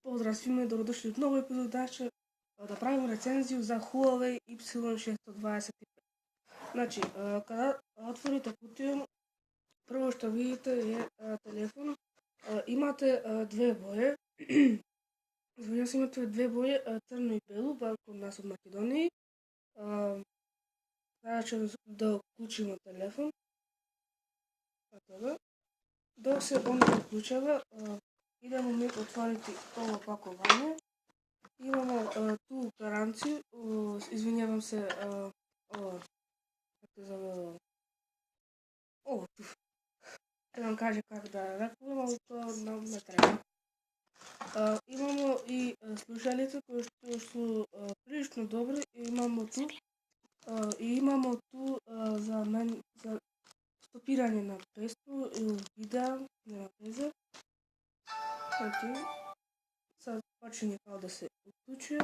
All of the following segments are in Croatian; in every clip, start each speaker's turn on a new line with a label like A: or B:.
A: Поздрав свима и добродошли от ново епизод. Днес ще да правим рецензию за Huawei Y625. Значи, kada otvorite kutiju, prvo što vidite je telefon. Imate dve boje. Извинявам се, имате две боje, crno i belu, bar kod nas od Makedoniji. Sada ćemo da uključimo telefon. Dok se on uključava, idemo mi otvoriti ovo pakovanje. Imamo tu garanciju, izvinjavam se, ovo, kako se zove ovo tu. Da vam kaže kako da rakujemo, ali to nam ne treba. Imamo i slušalice koje su prilično dobre. Imamo tu za stopiranje na pesmu ili videa, nema veze. Sad počinje kao da se uključuje.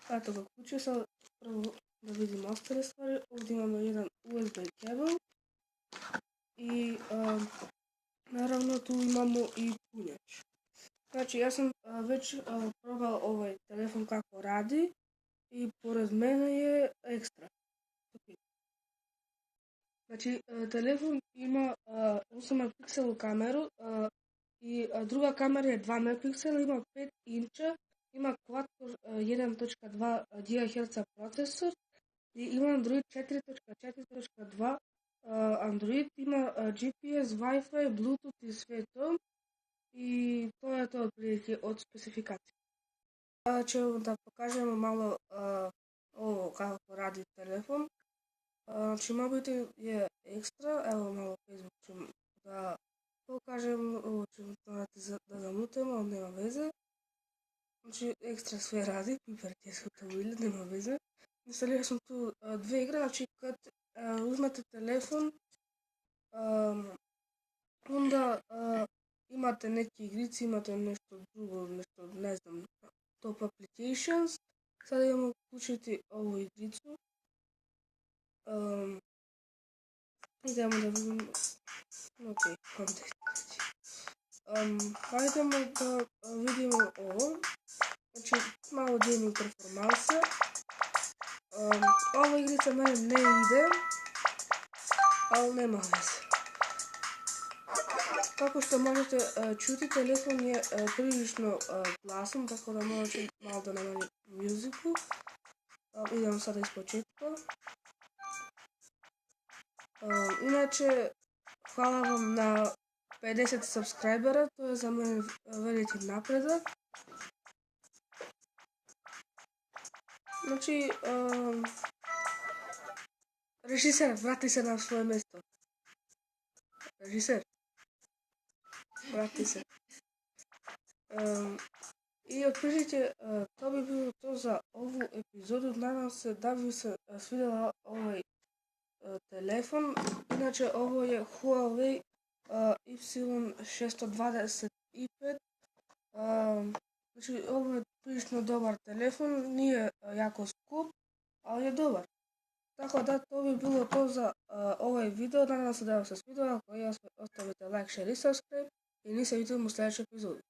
A: Eto ga uključuje, sad prvo da vidimo ostale stvari. Ovdje imamo jedan USB kabel i naravno tu imamo i punjač. Znači ja sam već probao ovaj telefon kako radi i pored mene je ekstra. Znači telefon ima 8 megapikselu kameru i druga kamera je 2 megapiksela, ima 5 inča, ima quad-core 1.2 GHz procesor i ima Android 4.4.2 Android, ima GPS, Wi-Fi, Bluetooth i sve to. I to je to otprilike od specifikacije. Sada ćemo da pokažemo malo ovo kako radi telefon. Znači mobitel je ekstra, evo malo Facebook ćemo da pokažem, ovo ćemo da zamutemo, ali nema veze. Znači ekstra sve radi, piperke su to bili, nema veze. Instalirao sam tu dve igre, znači kad uzmete telefon, onda imate neke igrice, imate nešto drugo, nešto ne znam, top applications. Sada idemo uključiti ovu igricu. Idemo da vidimo, ok, hajdemo da vidimo ovo. Znači malo gaming performansa. Ova igrica mene ne ide, ali nema veze. Kako što možete čuti, telefon je prilično glasan, tako da možete malo da namalim muziku. Idemo sada iz početka. Inače, hvala vam na 50 subscribera, to je za mene veliki napredak. Znači, režiser, vrati se na svoje mjesto. Režiser. Vrati se. I otprilike to bi bilo to za ovu epizodu. Nadam se da bi se svidjela ovaj telefon. Inače ovo je Huawei Y625. Znači ovo je prilično dobar telefon, nije jako skup, ali je dobar. Tako da to bi bilo to za ovaj video. Nadam se da vam se svidjelo. Ako je, ostavite like, share i subscribe. I mi se vidimo u sljedećoj epizodi.